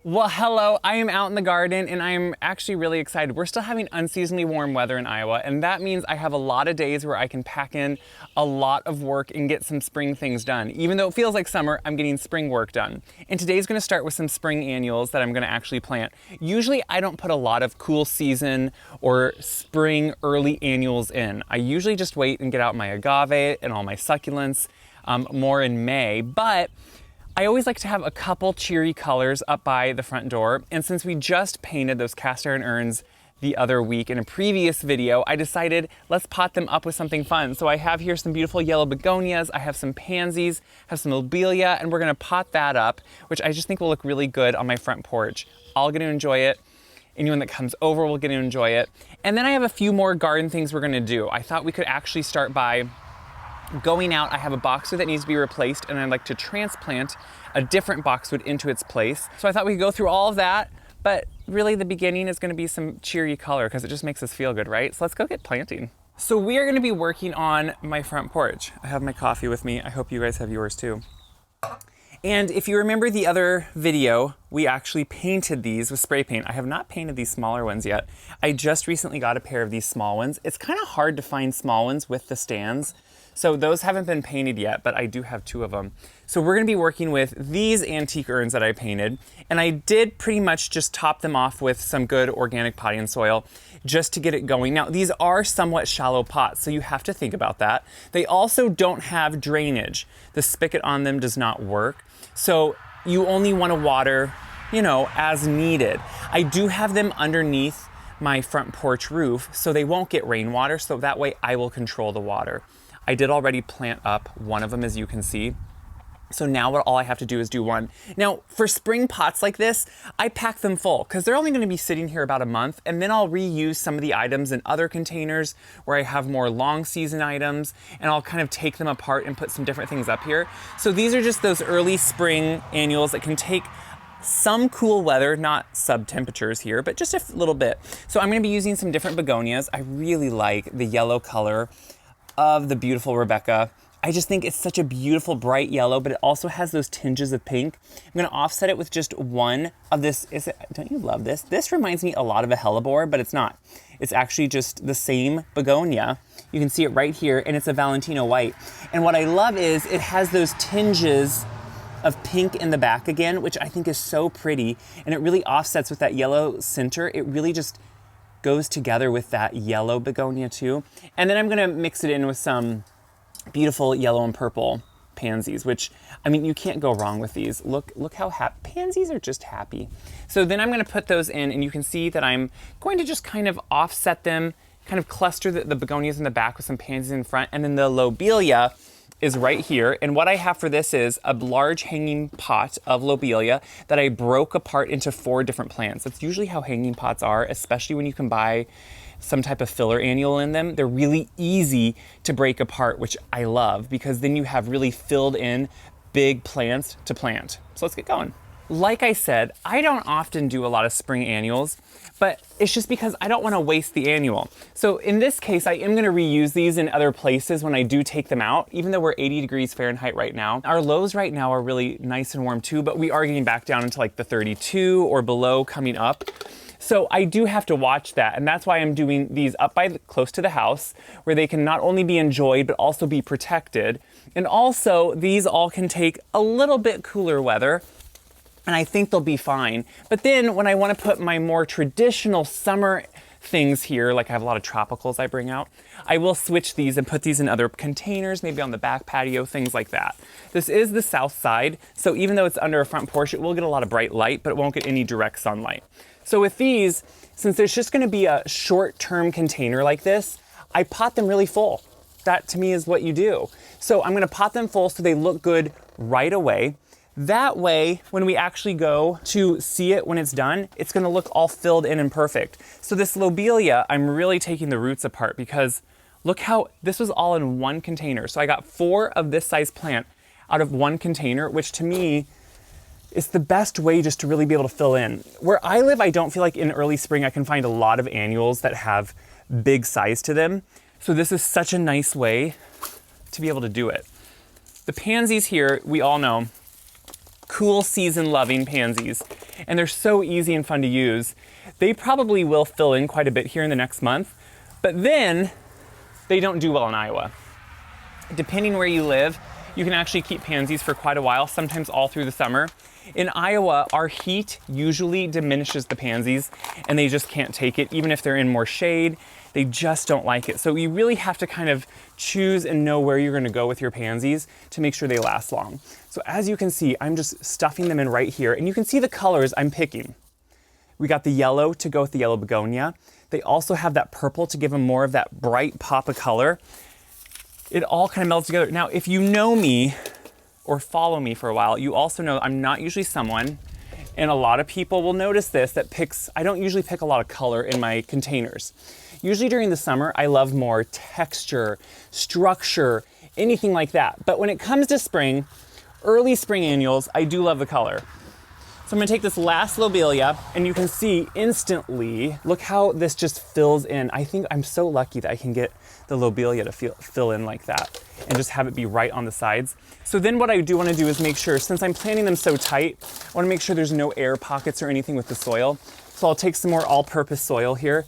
Well, hello, I am out in the garden and I'm actually really excited. We're still having unseasonably warm weather in Iowa, and that means I have a lot of days where I can pack in a lot of work and get some spring things done. Even though it feels like summer, I'm getting spring work done. And today's gonna start with some spring annuals that I'm gonna actually plant. Usually I don't put a lot of cool season or spring early annuals in. I usually just wait and get out my agave and all my succulents more in May, but I always like to have a couple cheery colors up by the front door. And since we just painted those cast iron urns the other week in a previous video, I decided let's pot them up with something fun. So I have here some beautiful yellow begonias, I have some pansies, have some lobelia, and we're gonna pot that up, which I just think will look really good on my front porch. I'll get to enjoy it. Anyone that comes over will get to enjoy it. And then I have a few more garden things we're gonna do. I thought we could actually start by going out. I have a boxwood that needs to be replaced, and I'd like to transplant a different boxwood into its place. So I thought we could go through all of that, but really the beginning is gonna be some cheery color because it just makes us feel good, right? So let's go get planting. So we are gonna be working on my front porch. I have my coffee with me. I hope you guys have yours too. And if you remember the other video, we actually painted these with spray paint. I have not painted these smaller ones yet. I just recently got a pair of these small ones. It's kind of hard to find small ones with the stands. So those haven't been painted yet, but I do have two of them. So we're gonna be working with these antique urns that I painted, and I did pretty much just top them off with some good organic potting soil just to get it going. Now, these are somewhat shallow pots, so you have to think about that. They also don't have drainage. The spigot on them does not work. So you only wanna water, you know, as needed. I do have them underneath my front porch roof, so they won't get rainwater, so that way I will control the water. I did already plant up one of them, as you can see. So now all I have to do is do one. Now, for spring pots like this, I pack them full because they're only gonna be sitting here about a month, and then I'll reuse some of the items in other containers where I have more long season items, and I'll kind of take them apart and put some different things up here. So these are just those early spring annuals that can take some cool weather, not sub temperatures here, but just a little bit. So I'm gonna be using some different begonias. I really like the yellow color of the beautiful Rebecca. I just think it's such a beautiful bright yellow, but it also has those tinges of pink. I'm gonna offset it with just one of this. Don't you love this? This reminds me a lot of a hellebore, but it's not. It's actually just the same begonia. You can see it right here, and it's a Valentino white. And what I love is it has those tinges of pink in the back again, which I think is so pretty, and it really offsets with that yellow center. It really just goes together with that yellow begonia too. And then I'm gonna mix it in with some beautiful yellow and purple pansies, which, I mean, you can't go wrong with these. Look how happy, pansies are just happy. So then I'm gonna put those in, and you can see that I'm going to just kind of offset them, kind of cluster the begonias in the back with some pansies in front, and then the lobelia is right here. And what I have for this is a large hanging pot of lobelia that I broke apart into 4 different plants. That's usually how hanging pots are, especially when you can buy some type of filler annual in them. They're really easy to break apart, which I love, because then you have really filled in big plants to plant. So let's get going. Like I said, I don't often do a lot of spring annuals, but it's just because I don't want to waste the annual. So in this case, I am going to reuse these in other places when I do take them out, even though we're 80 degrees Fahrenheit right now. Our lows right now are really nice and warm too, but we are getting back down into like the 32 or below coming up. So I do have to watch that, and that's why I'm doing these up by close to the house, where they can not only be enjoyed, but also be protected. And also, these all can take a little bit cooler weather, and I think they'll be fine. But then when I want to put my more traditional summer things here, like I have a lot of tropicals I bring out, I will switch these and put these in other containers, maybe on the back patio, things like that. This is the south side, so even though it's under a front porch, it will get a lot of bright light, but it won't get any direct sunlight. So with these, since it's just gonna be a short-term container like this, I pot them really full. That to me is what you do. So I'm gonna pot them full so they look good right away. That way, when we actually go to see it when it's done, it's gonna look all filled in and perfect. So this lobelia, I'm really taking the roots apart because look how, this was all in one container. So I got 4 of this size plant out of one container, which to me is the best way just to really be able to fill in. Where I live, I don't feel like in early spring I can find a lot of annuals that have big size to them. So this is such a nice way to be able to do it. The pansies here, we all know, cool season loving pansies. And they're so easy and fun to use. They probably will fill in quite a bit here in the next month, but then they don't do well in Iowa. Depending where you live, you can actually keep pansies for quite a while, sometimes all through the summer. In Iowa, our heat usually diminishes the pansies and they just can't take it. Even if they're in more shade, they just don't like it. So you really have to kind of choose and know where you're gonna go with your pansies to make sure they last long. So as you can see, I'm just stuffing them in right here, and you can see the colors I'm picking. We got the yellow to go with the yellow begonia. They also have that purple to give them more of that bright pop of color. It all kind of melts together. Now, if you know me or follow me for a while, you also know I'm not usually someone, and a lot of people will notice this, that I don't usually pick a lot of color in my containers. Usually during the summer, I love more texture, structure, anything like that. But when it comes to spring, early spring annuals, I do love the color. So I'm gonna take this last lobelia, and you can see instantly, look how this just fills in. I think I'm so lucky that I can get the lobelia to fill in like that and just have it be right on the sides. So then what I do wanna do is make sure, since I'm planting them so tight, I wanna make sure there's no air pockets or anything with the soil. So I'll take some more all-purpose soil here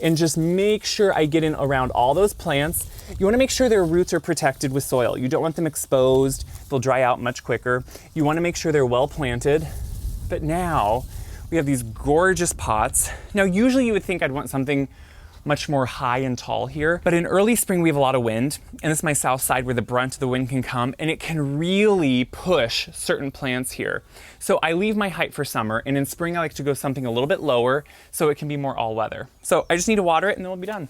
and just make sure I get in around all those plants. You wanna make sure their roots are protected with soil. You don't want them exposed. They'll dry out much quicker. You wanna make sure they're well planted. But now we have these gorgeous pots. Now, usually you would think I'd want something much more high and tall here, but in early spring we have a lot of wind, and this is my south side where the brunt of the wind can come, and it can really push certain plants here. So I leave my height for summer, and in spring I like to go something a little bit lower so it can be more all weather. So I just need to water it and then we'll be done.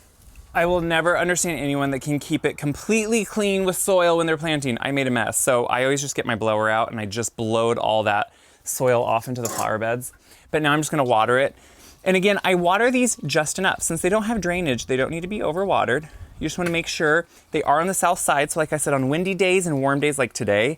I will never understand anyone that can keep it completely clean with soil when they're planting. I made a mess, so I always just get my blower out and I just blowed all that soil off into the flower beds. But now I'm just gonna water it. And again, I water these just enough. Since they don't have drainage, they don't need to be overwatered. You just wanna make sure they are on the south side. So like I said, on windy days and warm days like today,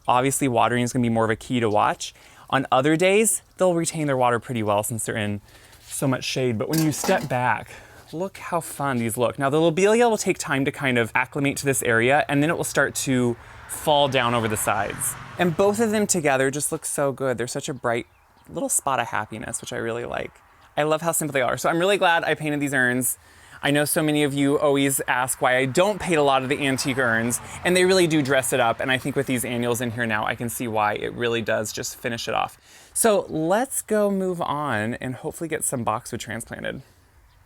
obviously watering is gonna be more of a key to watch. On other days, they'll retain their water pretty well since they're in so much shade. But when you step back, look how fun these look. Now the lobelia will take time to kind of acclimate to this area, and then it will start to fall down over the sides. And both of them together just look so good. They're such a bright little spot of happiness, which I really like. I love how simple they are. So I'm really glad I painted these urns. I know so many of you always ask why I don't paint a lot of the antique urns, and they really do dress it up. And I think with these annuals in here now, I can see why it really does just finish it off. So let's go move on and hopefully get some boxwood transplanted.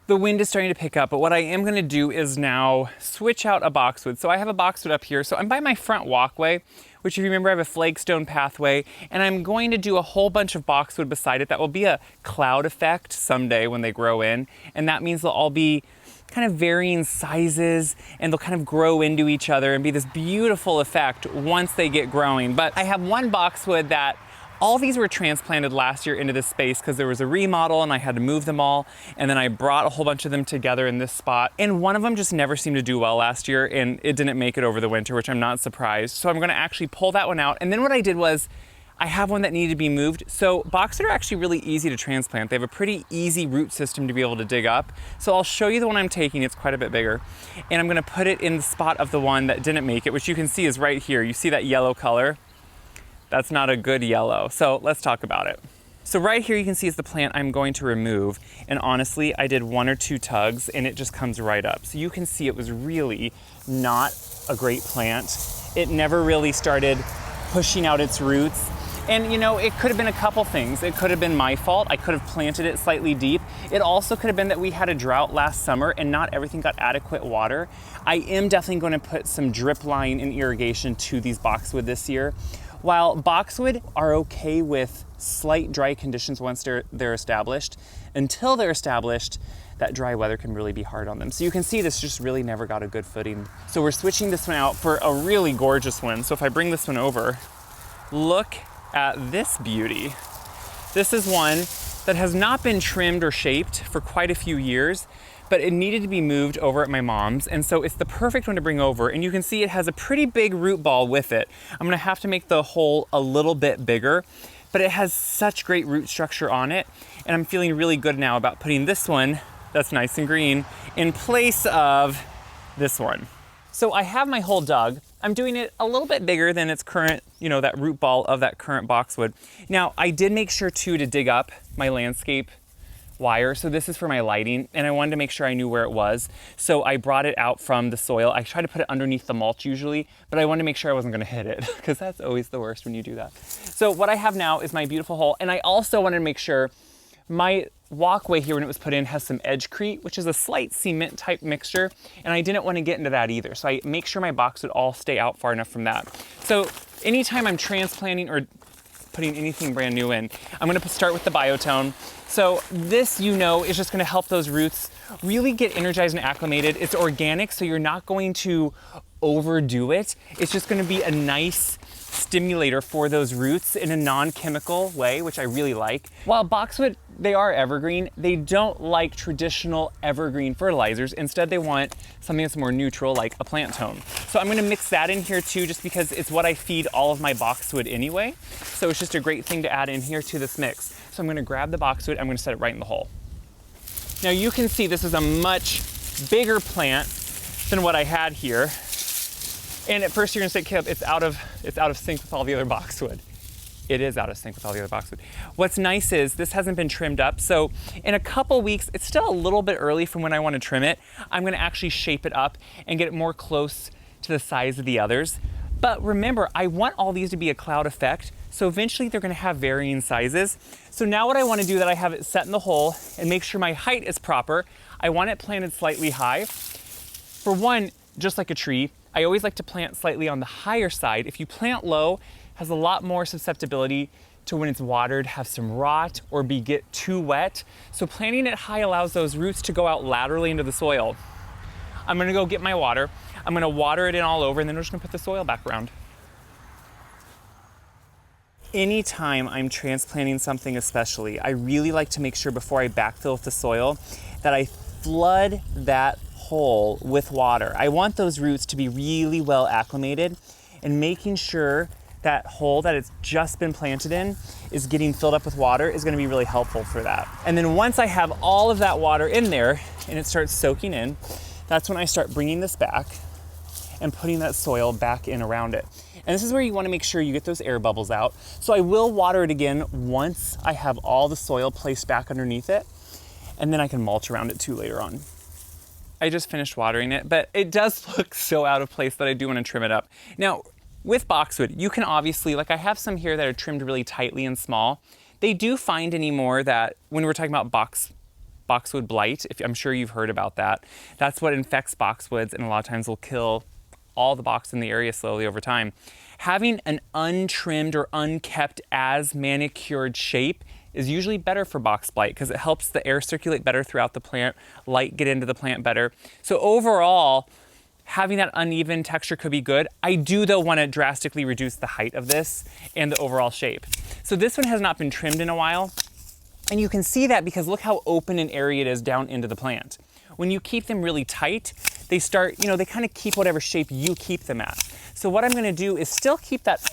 The wind is starting to pick up, but what I am gonna do is now switch out a boxwood. So I have a boxwood up here. So I'm by my front walkway, which if you remember, I have a flagstone pathway, and I'm going to do a whole bunch of boxwood beside it. That will be a cloud effect someday when they grow in. And that means they'll all be kind of varying sizes, and they'll kind of grow into each other and be this beautiful effect once they get growing. But I have one boxwood that all these were transplanted last year into this space because there was a remodel and I had to move them all. And then I brought a whole bunch of them together in this spot. And one of them just never seemed to do well last year, and it didn't make it over the winter, which I'm not surprised. So I'm gonna actually pull that one out. And then what I did was, I have one that needed to be moved. So boxwood are actually really easy to transplant. They have a pretty easy root system to be able to dig up. So I'll show you the one I'm taking. It's quite a bit bigger. And I'm gonna put it in the spot of the one that didn't make it, which you can see is right here. You see that yellow color? That's not a good yellow. So let's talk about it. So right here you can see is the plant I'm going to remove. And honestly, I did 1 or 2 tugs and it just comes right up. So you can see it was really not a great plant. It never really started pushing out its roots. And you know, it could have been a couple things. It could have been my fault. I could have planted it slightly deep. It also could have been that we had a drought last summer and not everything got adequate water. I am definitely going to put some drip line and irrigation to these boxwood this year. While boxwood are okay with slight dry conditions once they're established, until they're established, that dry weather can really be hard on them. So you can see this just really never got a good footing. So we're switching this one out for a really gorgeous one. So if I bring this one over, look at this beauty. This is one that has not been trimmed or shaped for quite a few years, but it needed to be moved over at my mom's. And so it's the perfect one to bring over. And you can see it has a pretty big root ball with it. I'm gonna have to make the hole a little bit bigger, but it has such great root structure on it. And I'm feeling really good now about putting this one, that's nice and green, in place of this one. So I have my hole dug. I'm doing it a little bit bigger than its current, that root ball of that current boxwood. Now, I did make sure too to dig up my landscape wire. So this is for my lighting, and I wanted to make sure I knew where it was. So I brought it out from the soil. I try to put it underneath the mulch usually, but I wanted to make sure I wasn't gonna hit it because that's always the worst when you do that. So what I have now is my beautiful hole, and I also wanted to make sure my walkway here when it was put in has some edgecrete, which is a slight cement type mixture, and I didn't want to get into that either. So I make sure my box would all stay out far enough from that. So anytime I'm transplanting or putting anything brand new in, I'm gonna start with the biotone. So this, is just gonna help those roots really get energized and acclimated. It's organic, so you're not going to overdo it. It's just gonna be a nice stimulator for those roots in a non-chemical way, which I really like. While boxwood, they are evergreen, they don't like traditional evergreen fertilizers. Instead, they want something that's more neutral, like a plant tone. So I'm gonna mix that in here too, just because it's what I feed all of my boxwood anyway. So it's just a great thing to add in here to this mix. So I'm gonna grab the boxwood, I'm gonna set it right in the hole. Now you can see this is a much bigger plant than what I had here. And at first you're gonna say, Kip, it's out of sync with all the other boxwood. It is out of sync with all the other boxwood. What's nice is this hasn't been trimmed up. So in a couple weeks, it's still a little bit early from when I wanna trim it. I'm gonna actually shape it up and get it more close to the size of the others. But remember, I want all these to be a cloud effect. So eventually they're gonna have varying sizes. So now what I wanna do that I have it set in the hole and make sure my height is proper, I want it planted slightly high. For one, just like a tree, I always like to plant slightly on the higher side. If you plant low, it has a lot more susceptibility to when it's watered, have some rot or get too wet. So planting it high allows those roots to go out laterally into the soil. I'm gonna go get my water. I'm gonna water it in all over, and then we're just gonna put the soil back around. Anytime I'm transplanting something especially, I really like to make sure before I backfill with the soil that I flood that hole with water. I want those roots to be really well acclimated, and making sure that hole that it's just been planted in is getting filled up with water is gonna be really helpful for that. And then once I have all of that water in there and it starts soaking in, that's when I start bringing this back and putting that soil back in around it. And this is where you wanna make sure you get those air bubbles out. So I will water it again once I have all the soil placed back underneath it, and then I can mulch around it too later on. I just finished watering it, but it does look so out of place that I do want to trim it up. Now, with boxwood, you can obviously, like I have some here that are trimmed really tightly and small. They do find anymore that when we're talking about boxwood blight, I'm sure you've heard about that, that's what infects boxwoods and a lot of times will kill all the box in the area slowly over time. Having an untrimmed or unkept as manicured shape is usually better for box blight because it helps the air circulate better throughout the plant, light get into the plant better. So overall, having that uneven texture could be good. I do though want to drastically reduce the height of this and the overall shape. So this one has not been trimmed in a while, and you can see that because look how open and airy it is down into the plant. When you keep them really tight, they start, they kind of keep whatever shape you keep them at. So what I'm gonna do is still keep that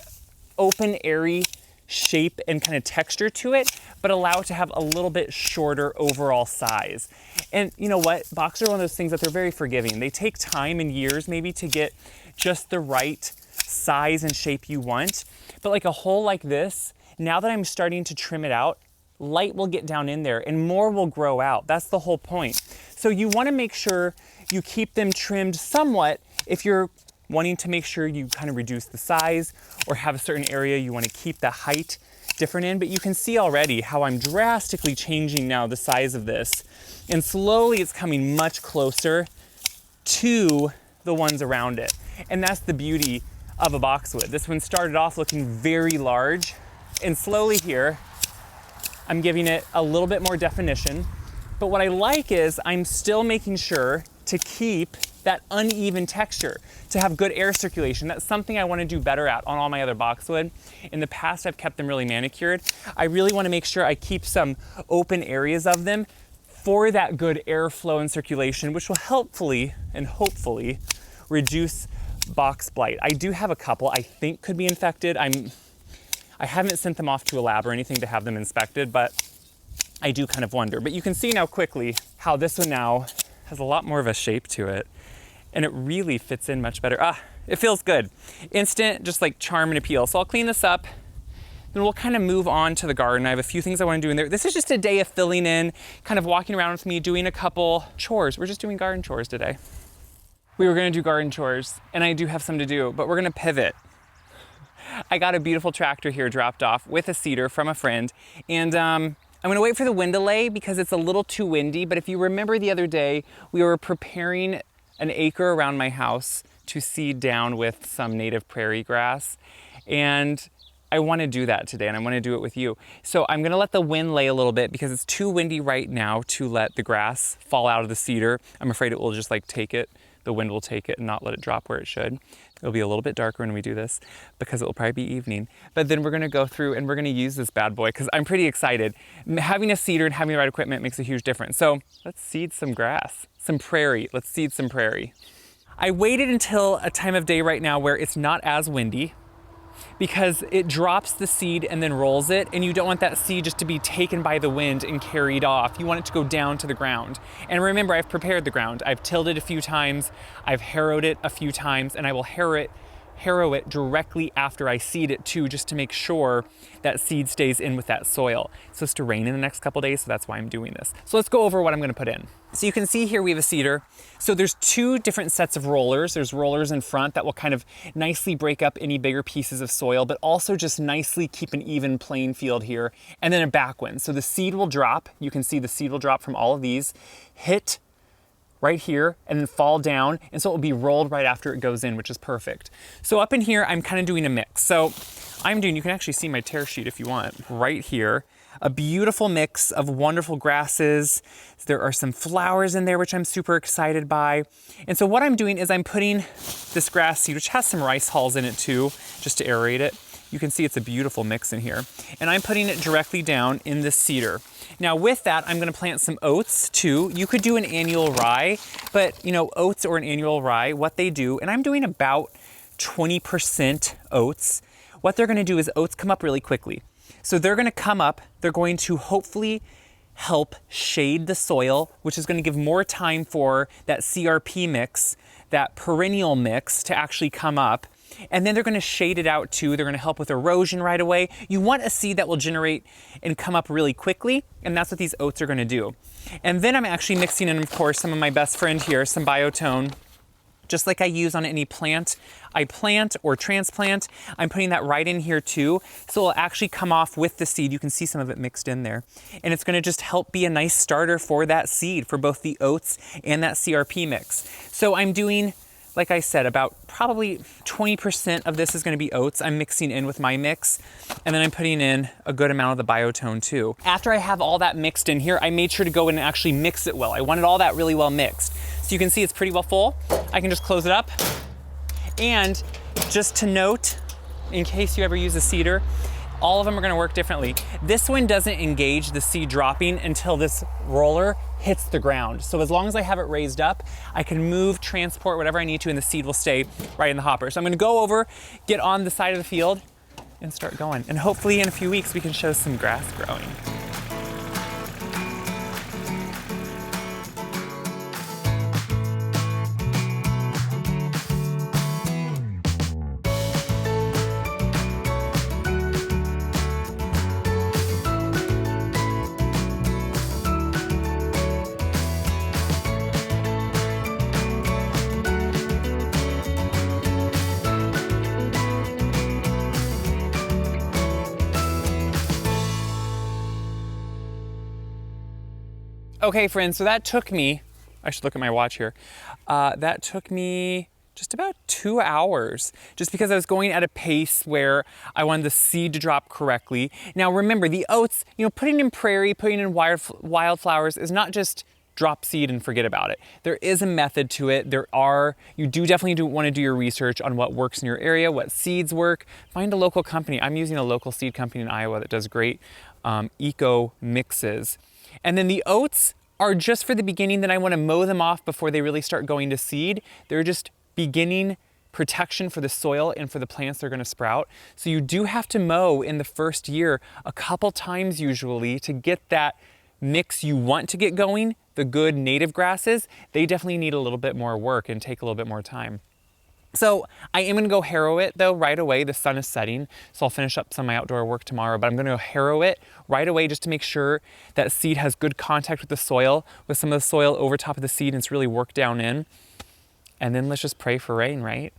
open, airy shape and kind of texture to it, but allow it to have a little bit shorter overall size. And you know what? Box are one of those things that they're very forgiving. They take time and years maybe to get just the right size and shape you want. But like a hole like this, now that I'm starting to trim it out, light will get down in there and more will grow out. That's the whole point. So you want to make sure you keep them trimmed somewhat if you're wanting to make sure you kind of reduce the size or have a certain area you want to keep the height different in. But you can see already how I'm drastically changing now the size of this, and slowly it's coming much closer to the ones around it. And that's the beauty of a boxwood. This one started off looking very large, and slowly here I'm giving it a little bit more definition. But what I like is I'm still making sure to keep that uneven texture, to have good air circulation. That's something I want to do better at on all my other boxwood. In the past, I've kept them really manicured. I really want to make sure I keep some open areas of them for that good airflow and circulation, which will helpfully and hopefully reduce box blight. I do have a couple I think could be infected. I haven't sent them off to a lab or anything to have them inspected, but I do kind of wonder. But you can see now quickly how this one now has a lot more of a shape to it. and it really fits in much better. It feels good. Instant, just like charm and appeal. So I'll clean this up. Then we'll kind of move on to the garden. I have a few things I want to do in there. This is just a day of filling in, kind of walking around with me, doing a couple chores. We're just doing garden chores today. We were going to do garden chores, and I do have some to do, but we're going to pivot. I got a beautiful tractor here dropped off with a seeder from a friend, and I'm going to wait for the wind to lay because it's a little too windy. But if you remember the other day, we were preparing an acre around my house to seed down with some native prairie grass, and I want to do that today, and I want to do it with you. So I'm going to let the wind lay a little bit because it's too windy right now to let the grass fall out of the seeder. I'm afraid it will just like take it. The wind will take it and not let it drop where it should. It'll be a little bit darker when we do this because it will probably be evening. But then we're going to go through and we're going to use this bad boy because I'm pretty excited. Having a seeder and having the right equipment makes a huge difference. So let's seed some grass, some prairie. Let's seed some prairie. I waited until a time of day right now where it's not as windy, because it drops the seed and then rolls it, and you don't want that seed just to be taken by the wind and carried off. You want it to go down to the ground. And remember, I've prepared the ground. I've tilled it a few times, I've harrowed it a few times, and I will harrow it directly after I seed it too, just to make sure that seed stays in with that soil. It's supposed to rain in the next couple days, so that's why I'm doing this. So let's go over what I'm gonna put in. So you can see here we have a seeder. So there's two different sets of rollers. There's rollers in front that will kind of nicely break up any bigger pieces of soil, but also just nicely keep an even playing field here. And then a back one. So the seed will drop. You can see the seed will drop from all of these, hit right here, and then fall down. And so it will be rolled right after it goes in, which is perfect. So up in here, I'm kind of doing a mix. So you can actually see my tear sheet if you want, right here. A beautiful mix of wonderful grasses. There are some flowers in there, which I'm super excited by. And so what I'm doing is I'm putting this grass seed, which has some rice hulls in it too, just to aerate it. You can see it's a beautiful mix in here. And I'm putting it directly down in this cedar. Now with that, I'm gonna plant some oats too. You could do an annual rye, but oats or an annual rye, what they do, and I'm doing about 20% oats. What they're gonna do is oats come up really quickly. So they're gonna come up, they're going to hopefully help shade the soil, which is gonna give more time for that CRP mix, that perennial mix to actually come up. And then they're gonna shade it out too. They're gonna help with erosion right away. You want a seed that will generate and come up really quickly, and that's what these oats are gonna do. And then I'm actually mixing in, of course, some of my best friend here, some biotone, just like I use on any plant I plant or transplant. I'm putting that right in here too. So it'll actually come off with the seed. You can see some of it mixed in there. And it's gonna just help be a nice starter for that seed, for both the oats and that CRP mix. So I'm doing, like I said, about probably 20% of this is gonna be oats. I'm mixing in with my mix, and then I'm putting in a good amount of the biotone too. After I have all that mixed in here, I made sure to go in and actually mix it well. I wanted all that really well mixed. So you can see it's pretty well full. I can just close it up. And just to note, in case you ever use a seeder, all of them are gonna work differently. This one doesn't engage the seed dropping until this roller hits the ground. So as long as I have it raised up, I can move, transport, whatever I need to, and the seed will stay right in the hopper. So I'm gonna go over, get on the side of the field, and start going. And hopefully in a few weeks, we can show some grass growing. Okay, friends, so that took me, I should look at my watch here. That took me just about 2 hours, just because I was going at a pace where I wanted the seed to drop correctly. Now remember, the oats, putting in prairie, putting in wildflowers is not just drop seed and forget about it. There is a method to it. You definitely want to do your research on what works in your area, what seeds work. Find a local company. I'm using a local seed company in Iowa that does great eco mixes. And then the oats are just for the beginning. Then I want to mow them off before they really start going to seed. They're just beginning protection for the soil and for the plants they're going to sprout. So you do have to mow in the first year a couple times usually to get that mix you want to get going, the good native grasses, they definitely need a little bit more work and take a little bit more time. So I am gonna go harrow it though right away. The sun is setting, so I'll finish up some of my outdoor work tomorrow, but I'm gonna go harrow it right away just to make sure that seed has good contact with the soil, with some of the soil over top of the seed and it's really worked down in. And then let's just pray for rain, right?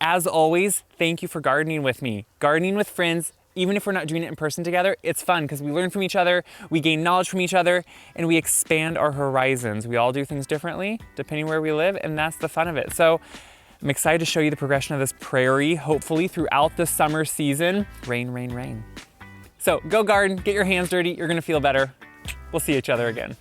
As always, thank you for gardening with me. Gardening with friends, even if we're not doing it in person together, it's fun because we learn from each other, we gain knowledge from each other, and we expand our horizons. We all do things differently depending where we live, and that's the fun of it. So I'm excited to show you the progression of this prairie, hopefully throughout the summer season. Rain, rain, rain. So go garden, get your hands dirty, you're gonna feel better. We'll see each other again.